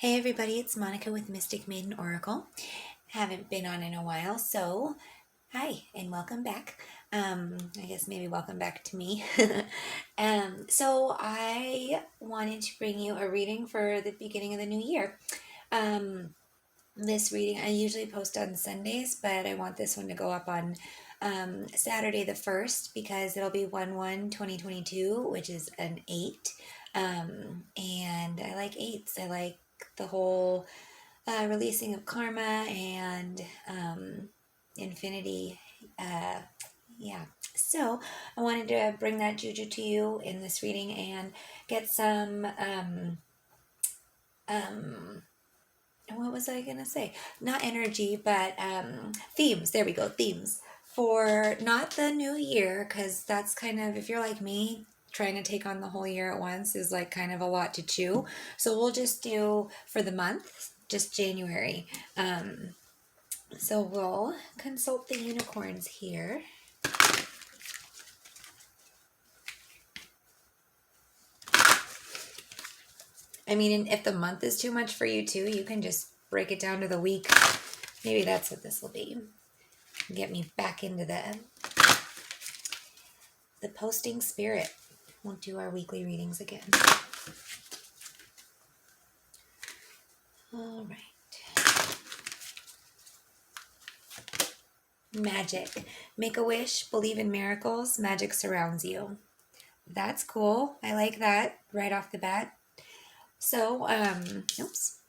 Hey everybody, it's Monica with Mystic Maiden Oracle. Haven't been on in a while, so hi and welcome back. I guess maybe welcome back to me. So I wanted to bring you a reading for the beginning of the new year. This reading I usually post on Sundays, but I want this one to go up on Saturday the 1st because it'll be 1/1/2022, which is an 8. And I like 8s. I like the whole releasing of karma and infinity. Yeah. So I wanted to bring that juju to you in this reading and get some what was I gonna say? Not energy, but themes. There we go, themes for not the new year, because that's kind of, if you're like me, trying to take on the whole year at once is like kind of a lot to chew. So we'll just do for the month, just January. So we'll consult the unicorns here. I mean, if the month is too much for you too, you can just break it down to the week. Maybe that's what this will be. Get me back into the posting spirit. We'll do our weekly readings again. All right. Magic. Make a wish, believe in miracles, magic surrounds you. That's cool. I like that right off the bat. So, oops.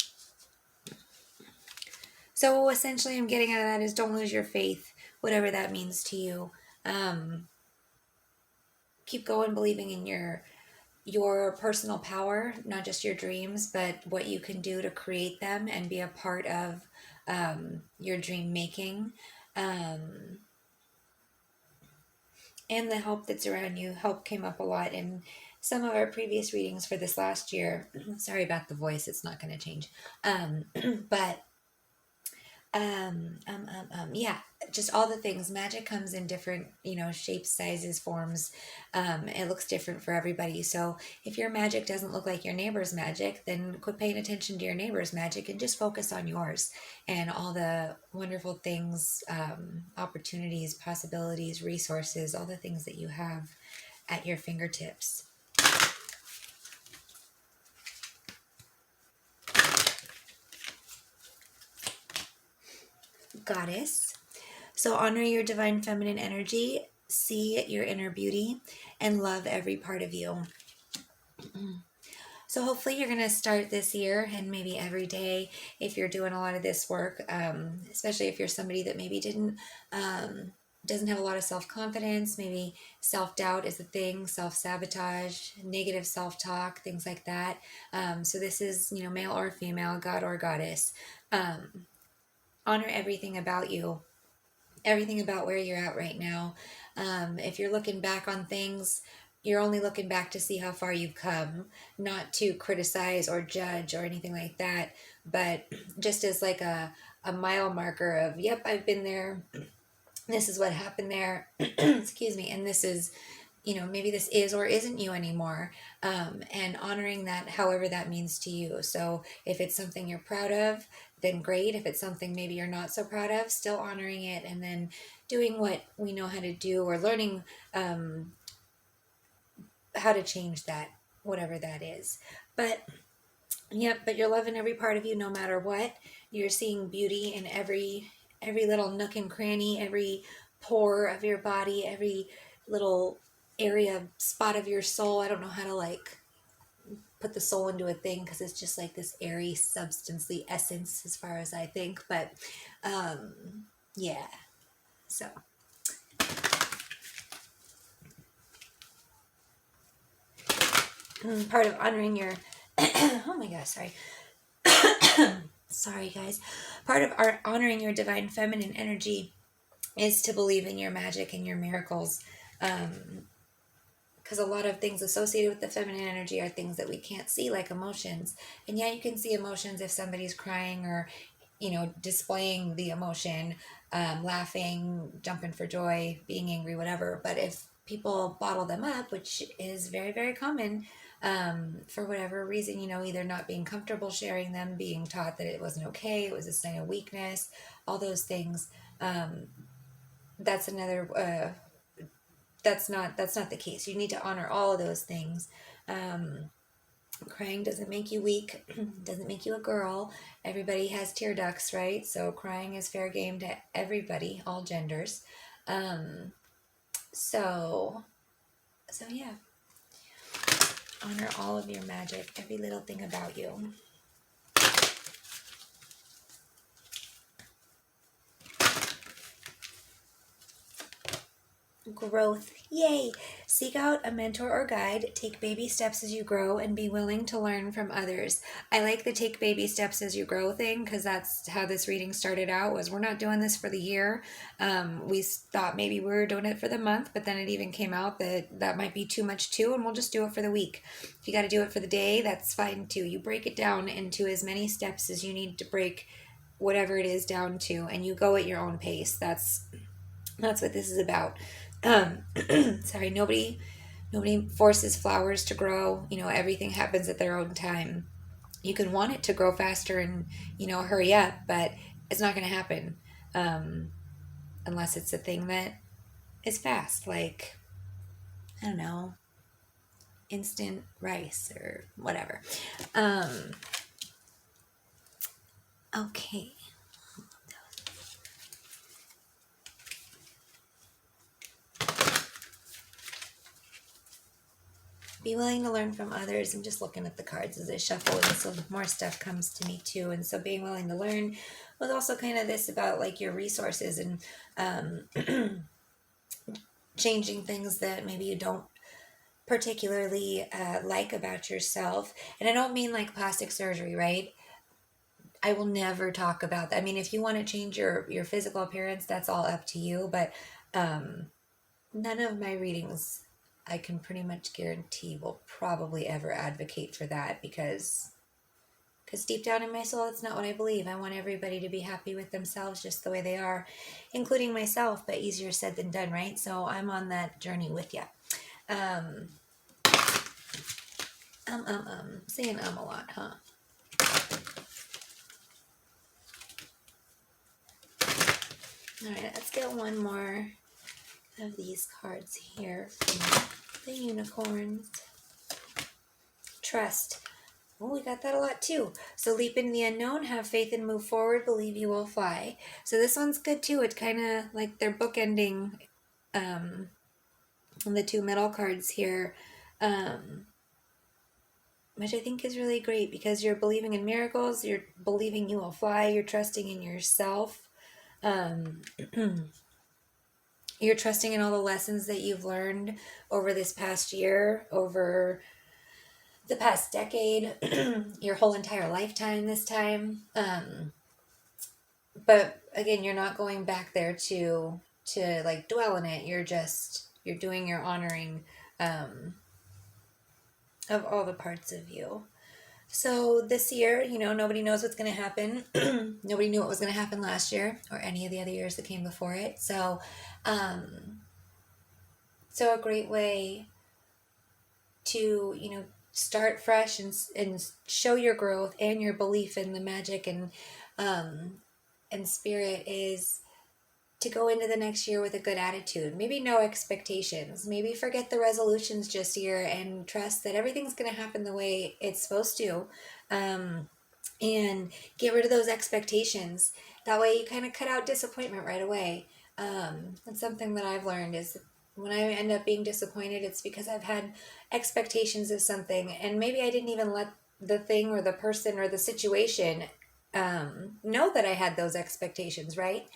So essentially I'm getting out of that is don't lose your faith, whatever that means to you. Keep going, believing in your personal power, not just your dreams, but what you can do to create them and be a part of your dream making. And the help that's around you. Help came up a lot in some of our previous readings for this last year. Sorry about the voice, it's not going to change. But yeah, just all the things. Magic comes in different, shapes, sizes, forms. It looks different for everybody. So if your magic doesn't look like your neighbor's magic, then quit paying attention to your neighbor's magic and just focus on yours and all the wonderful things, opportunities, possibilities, resources, all the things that you have at your fingertips. Goddess. So honor your divine feminine energy, see your inner beauty, and love every part of you. So hopefully you're going to start this year and maybe every day if you're doing a lot of this work, especially if you're somebody that maybe doesn't have a lot of self-confidence, maybe self-doubt is a thing, self-sabotage, negative self-talk, things like that. So this is, male or female, god or goddess. Honor everything about you, everything about where you're at right now. If you're looking back on things, you're only looking back to see how far you've come, not to criticize or judge or anything like that, but just as like a mile marker of, yep, I've been there. This is what happened there. Excuse me. And this is, maybe this is or isn't you anymore. And honoring that, however that means to you. So if it's something you're proud of, then great. If it's something maybe you're not so proud of, still honoring it and then doing what we know how to do or learning how to change that, whatever that is. But but you're loving every part of you no matter what. You're seeing beauty in every little nook and cranny, every pore of your body, every little area, spot of your soul. I don't know how to put the soul into a thing because it's just like this airy substancely essence as far as I think. But yeah, so part of honoring your oh my gosh, sorry. Sorry guys. Part of honoring your divine feminine energy is to believe in your magic and your miracles. Because a lot of things associated with the feminine energy are things that we can't see, like emotions. And yeah, you can see emotions if somebody's crying or, displaying the emotion, laughing, jumping for joy, being angry, whatever. But if people bottle them up, which is very, very common, for whatever reason, either not being comfortable sharing them, being taught that it wasn't okay, it was a sign of weakness, all those things. That's another, that's not the case. You need to honor all of those things. Crying doesn't make you weak, doesn't make you a girl. Everybody has tear ducts, right? So crying is fair game to everybody, all genders. Um, so, so yeah, honor all of your magic, every little thing about you. Growth. Yay! Seek out a mentor or guide, take baby steps as you grow, and be willing to learn from others. I like the take baby steps as you grow thing, because that's how this reading started out, was we're not doing this for the year. We thought maybe we were doing it for the month, but then it even came out that that might be too much too, and we'll just do it for the week. If you got to do it for the day, that's fine too. You break it down into as many steps as you need to break whatever it is down to, and you go at your own pace. That's what this is about. Sorry, nobody forces flowers to grow. Everything happens at their own time. You can want it to grow faster and hurry up, but it's not going to happen unless it's a thing that is fast, like, I don't know, instant rice or whatever. Okay. Be willing to learn from others. I'm just looking at the cards as I shuffle, and so more stuff comes to me too. And so being willing to learn was also kind of this about like your resources and changing things that maybe you don't particularly like about yourself. And I don't mean like plastic surgery, right? I will never talk about that. I mean, if you want to change your physical appearance, that's all up to you. But none of my readings, I can pretty much guarantee, will probably ever advocate for that, because deep down in my soul, it's not what I believe. I want everybody to be happy with themselves just the way they are, including myself, but easier said than done, right? So I'm on that journey with you. Saying a lot, huh? All right, let's get one more of these cards here from the unicorns. Trust. Oh, we got that a lot too. So leap in the unknown, have faith and move forward, believe you will fly. So this one's good too. It's kind of like they're bookending the two middle cards here, which I think is really great, because you're believing in miracles, you're believing you will fly, you're trusting in yourself. You're trusting in all the lessons that you've learned over this past year, over the past decade, your whole entire lifetime this time. But again, you're not going back there to like dwell in it. You're doing your honoring of all the parts of you. So this year, nobody knows what's going to happen. Nobody knew what was going to happen last year or any of the other years that came before it. So, so a great way to, start fresh and show your growth and your belief in the magic and spirit is to go into the next year with a good attitude. Maybe no expectations. Maybe forget the resolutions just here and trust that everything's going to happen the way it's supposed to. And get rid of those expectations. That way you kind of cut out disappointment right away. That's something that I've learned is when I end up being disappointed, it's because I've had expectations of something, and maybe I didn't even let the thing or the person or the situation know that I had those expectations, right?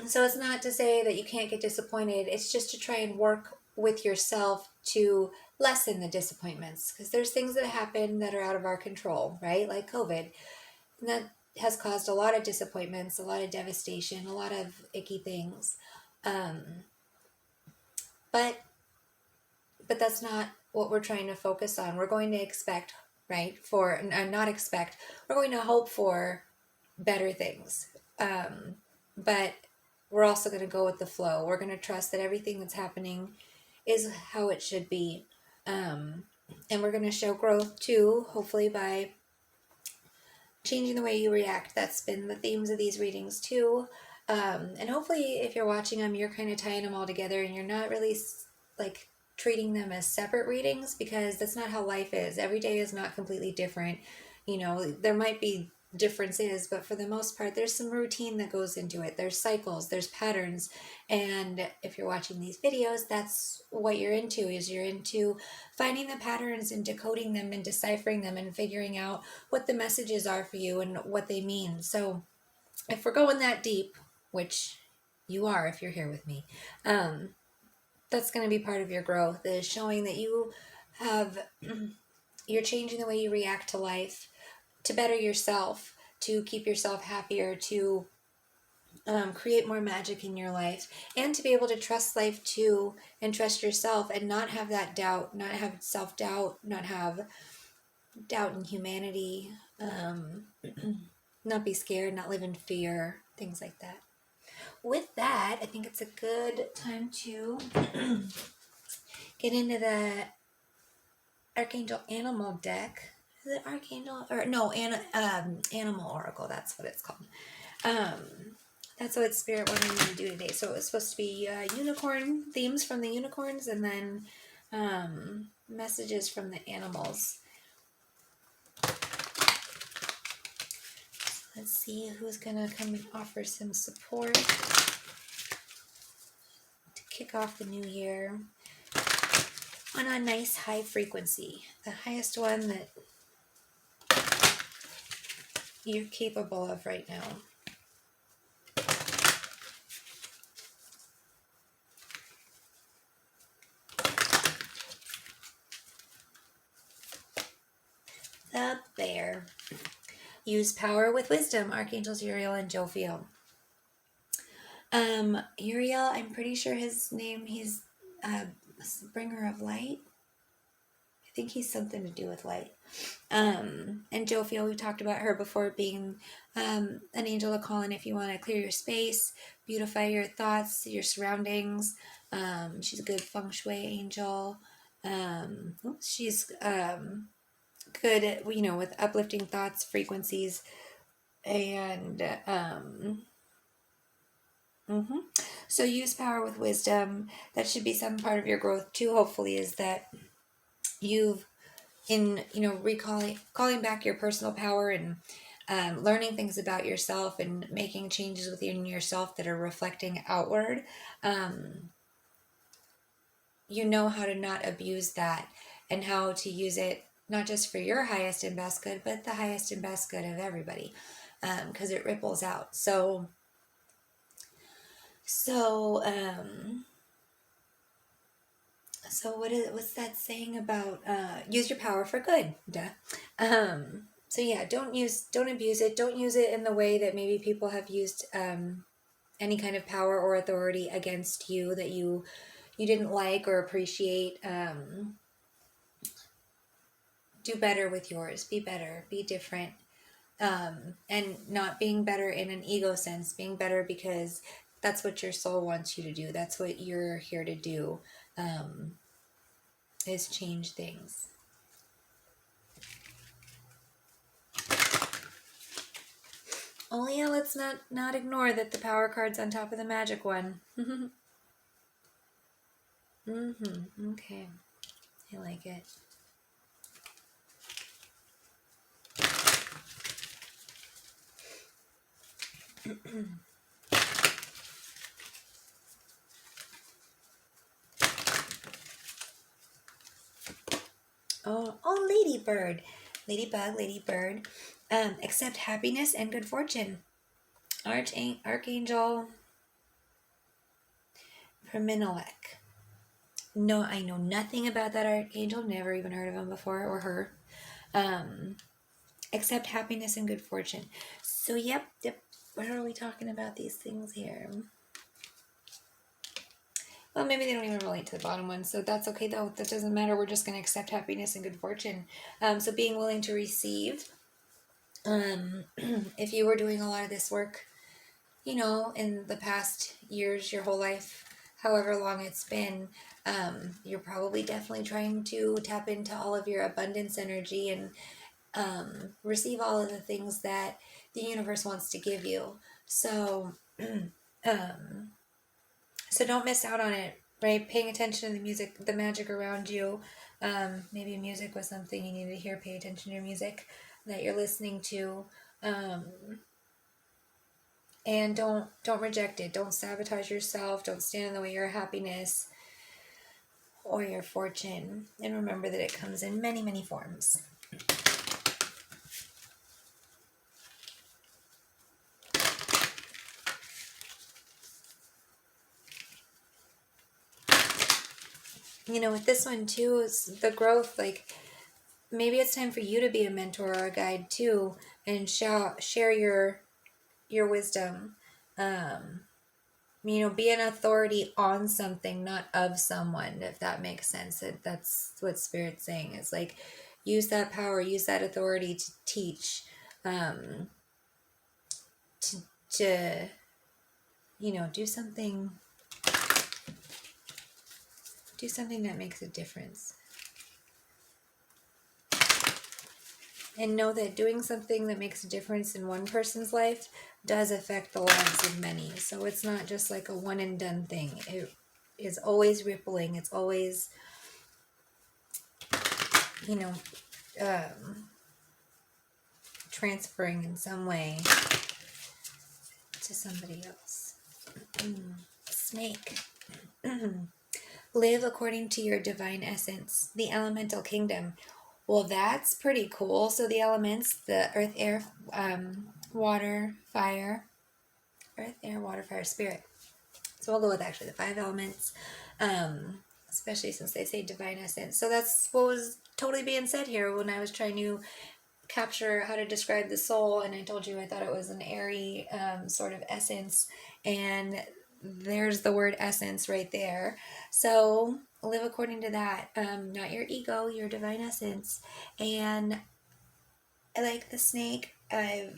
So it's not to say that you can't get disappointed. It's just to try and work with yourself to lessen the disappointments, because there's things that happen that are out of our control, right? Like COVID. And that has caused a lot of disappointments, a lot of devastation, a lot of icky things. But that's not what we're trying to focus on. We're going to expect, right? Not expect. We're going to hope for better things. But we're also going to go with the flow. We're going to trust that everything that's happening is how it should be. And we're going to show growth too, hopefully by changing the way you react. That's been the themes of these readings too. And hopefully if you're watching them, you're kind of tying them all together and you're not really like treating them as separate readings, because that's not how life is. Every day is not completely different. You know, there might be differences, but for the most part, there's some routine that goes into it. There's cycles, there's patterns. And if you're watching these videos, that's what you're into, is you're into finding the patterns and decoding them and deciphering them and figuring out what the messages are for you and what they mean. So if we're going that deep, which you are if you're here with me, that's going to be part of your growth, is showing that you have, you're changing the way you react to life to better yourself, to keep yourself happier, to create more magic in your life, and to be able to trust life too, and trust yourself, and not have that doubt, not have self-doubt, not have doubt in humanity, not be scared, not live in fear, things like that. With that, I think it's a good time to get into the Archangel Animal deck. Is it Archangel? Or no, Animal Oracle, that's what it's called. That's what Spirit wanted me to do today. So it was supposed to be unicorn themes from the unicorns, and then messages from the animals. Let's see who's gonna come and offer some support to kick off the new year on a nice high frequency, the highest one that you're capable of right now. The Bear. Use power with wisdom, Archangels Uriel and Jophiel. Uriel, I'm pretty sure his name, he's bringer of light. I think he's something to do with light. And Jophiel, we've talked about her before, being an angel to call in if you want to clear your space, beautify your thoughts, your surroundings. She's a good feng shui angel. She's good at, you know, with uplifting thoughts, frequencies, and so use power with wisdom. That should be some part of your growth too, hopefully, is that you've, in, you know, calling back your personal power and learning things about yourself and making changes within yourself that are reflecting outward. You know how to not abuse that, and how to use it not just for your highest and best good, but the highest and best good of everybody, because it ripples out. So what's that saying about use your power for good? Duh. So yeah, don't abuse it. Don't use it in the way that maybe people have used any kind of power or authority against you that you didn't like or appreciate. Do better with yours. Be better. Be different. And not being better in an ego sense. Being better because that's what your soul wants you to do. That's what you're here to do, is change things. Oh yeah, let's not ignore that the power card's on top of the magic one. Okay. I like it. Oh, ladybird. Ladybug, ladybird. Accept happiness and good fortune. Archangel Preminilek. No, I know nothing about that archangel. Never even heard of him before, or her. Accept happiness and good fortune. So, yep. What are we talking about these things here? Well, maybe they don't even relate to the bottom one, so that's okay though. That doesn't matter. We're just going to accept happiness and good fortune. So being willing to receive. If you were doing a lot of this work, you know, in the past years, your whole life, however long it's been, you're probably definitely trying to tap into all of your abundance energy and receive all of the things that the universe wants to give you. So, um, so don't miss out on it, right? Paying attention to the music, the magic around you. Maybe music was something you needed to hear. Pay attention to your music that you're listening to. Um, and don't reject it. Don't sabotage yourself. Don't stand in the way of your happiness or your fortune. And remember that it comes in many, many forms. You know, with this one too, is the growth. Like, maybe it's time for you to be a mentor or a guide too, and share your wisdom. You know, be an authority on something, not of someone, if that makes sense. That's what Spirit's saying. Is like, use that power, use that authority to teach, to to you know, do something that makes a difference. And know that doing something that makes a difference in one person's life does affect the lives of many. So it's not just like a one and done thing. It is always rippling. It's always, you know, transferring in some way to somebody else. Snake. Live according to your divine essence, the elemental kingdom. Well, that's pretty cool. So the elements, the earth, air, water, fire, earth, air, water, fire, spirit. So we'll go with actually the 5 elements, especially since they say divine essence. So that's what was totally being said here when I was trying to capture how to describe the soul. And I told you I thought it was an airy sort of essence. And there's the word essence right there. So live according to that, not your ego, your divine essence. And I like the snake. I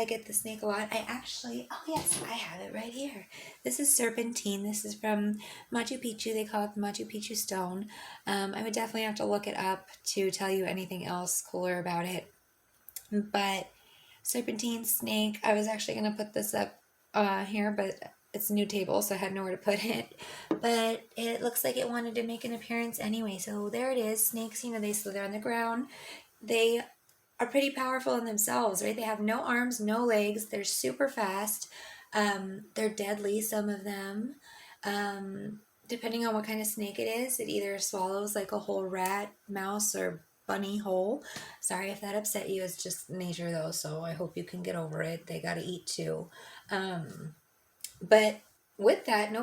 get the snake a lot. Oh yes, I have it right here. This is serpentine. This is from Machu Picchu. They call it the Machu Picchu stone. I would definitely have to look it up to tell you anything else cooler about it. But serpentine snake, I was actually going to put this up here, but it's a new table, so I had nowhere to put it. But it looks like it wanted to make an appearance anyway. So there it is. Snakes, you know, they slither on the ground. They are pretty powerful in themselves, right? They have no arms, no legs. They're super fast. They're deadly, some of them. Depending on what kind of snake it is, it either swallows like a whole rat, mouse, or bunny whole. Sorry if that upset you. It's just nature though, so I hope you can get over it. They got to eat too. But with that,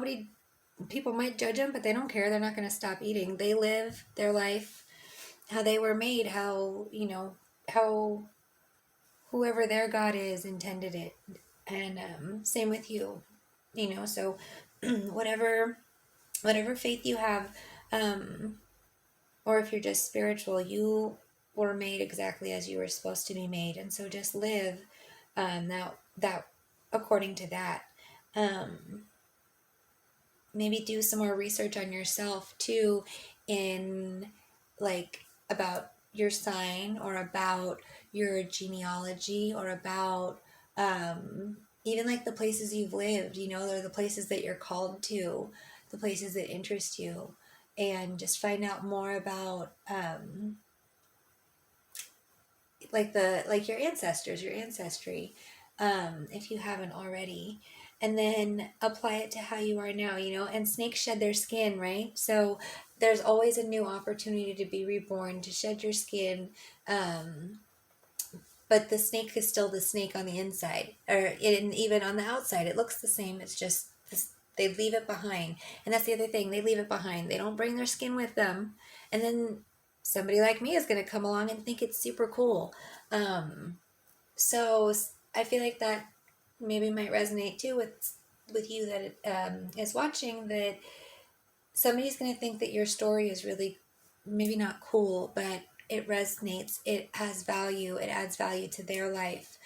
people might judge them, but they don't care. They're not going to stop eating. They live their life how they were made, how, you know, how whoever their God is intended it. And same with you, you know. So whatever faith you have, or if you're just spiritual, you were made exactly as you were supposed to be made. And so just live that according to that. Maybe do some more research on yourself too, in like about your sign, or about your genealogy, or about even like the places you've lived, you know, they're the places that you're called to, the places that interest you, and just find out more about like your ancestors, your ancestry, if you haven't already, and then apply it to how you are now, you know. And snakes shed their skin, right? So there's always a new opportunity to be reborn, to shed your skin, but the snake is still the snake on the inside, and even on the outside it looks the same. It's just this, they leave it behind. And that's the other thing, they leave it behind. They don't bring their skin with them, and then somebody like me is going to come along and think it's super cool. So I feel like that maybe might resonate too with you that is watching, that somebody's going to think that your story is really maybe not cool, but it resonates, it has value, it adds value to their life.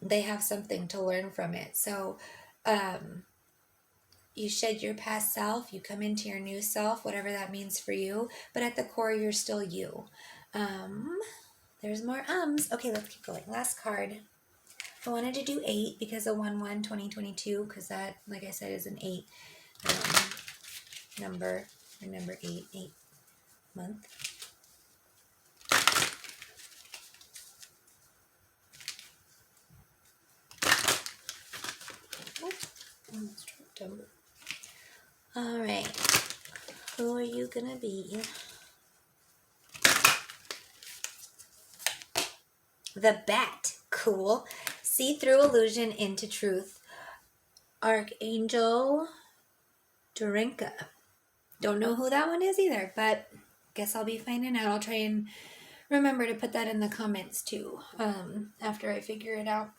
They have something to learn from it. So you shed your past self, you come into your new self, whatever that means for you, but at the core, you're still you. There's more ums. Okay, let's keep going. Last card. I wanted to do 8 because of 1/1/2022, because that, like I said, is an 8 number, or number 8 month. All right, who are you gonna be? The bat. Cool. See through illusion into truth. Archangel Dorenka. Don't know who that one is either, but guess I'll be finding out. I'll try and remember to put that in the comments too, after I figure it out.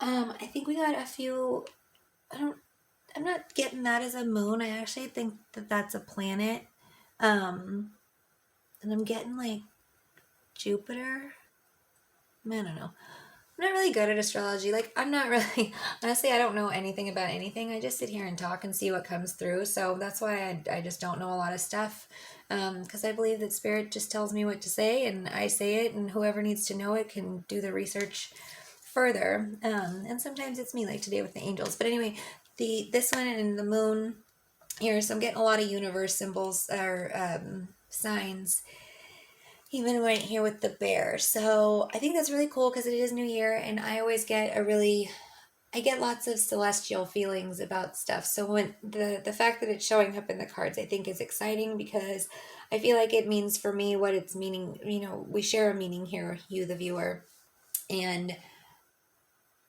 I think we got a few. I'm not getting that as a moon. I actually think that that's a planet. And I'm getting like Jupiter. I don't know. I'm not really good at astrology. Like, I'm not really, honestly, I don't know anything about anything. I just sit here and talk and see what comes through. So that's why I just don't know a lot of stuff. Because I believe that Spirit just tells me what to say and I say it, and whoever needs to know it can do the research further. And sometimes it's me, like today with the angels. But anyway, this one and the moon here. So I'm getting a lot of universe symbols or signs. Even right here with the bear. So I think that's really cool because it is New Year, and I always get I get lots of celestial feelings about stuff. So when the fact that it's showing up in the cards, I think is exciting because I feel like it means for me what it's meaning. You know, we share a meaning here, you the viewer, and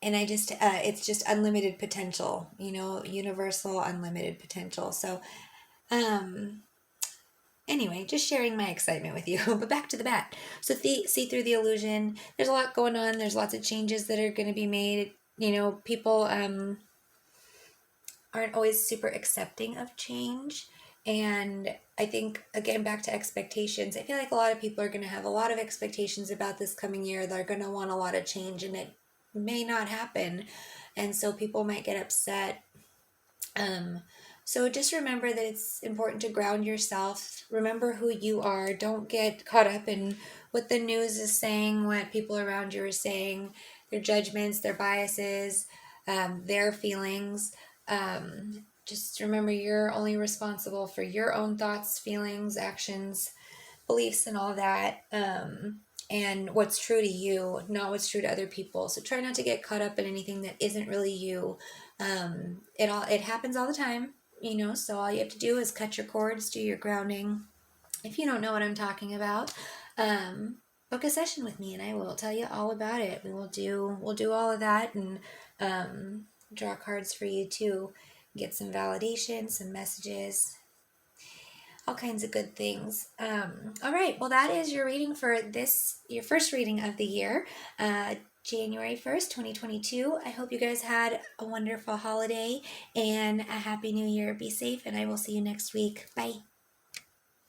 I just it's just unlimited potential. You know, universal unlimited potential. So anyway, just sharing my excitement with you. But back to the bat. So see through the illusion. There's a lot going on. There's lots of changes that are going to be made. You know, people aren't always super accepting of change. And I think, again, back to expectations, I feel like a lot of people are going to have a lot of expectations about this coming year. They're going to want a lot of change, and it may not happen. And so people might get upset. So just remember that it's important to ground yourself. Remember who you are. Don't get caught up in what the news is saying, what people around you are saying, their judgments, their biases, their feelings. Just remember you're only responsible for your own thoughts, feelings, actions, beliefs, and all that. And what's true to you, not what's true to other people. So try not to get caught up in anything that isn't really you. It happens all the time, you know, so all you have to do is cut your cords, do your grounding. If you don't know what I'm talking about, book a session with me and I will tell you all about it. We'll do all of that, and draw cards for you too, get some validation, some messages, all kinds of good things. All right, well, that is your reading for your first reading of the year, January 1st, 2022. I hope you guys had a wonderful holiday and a happy new year. Be safe, and I will see you next week. Bye.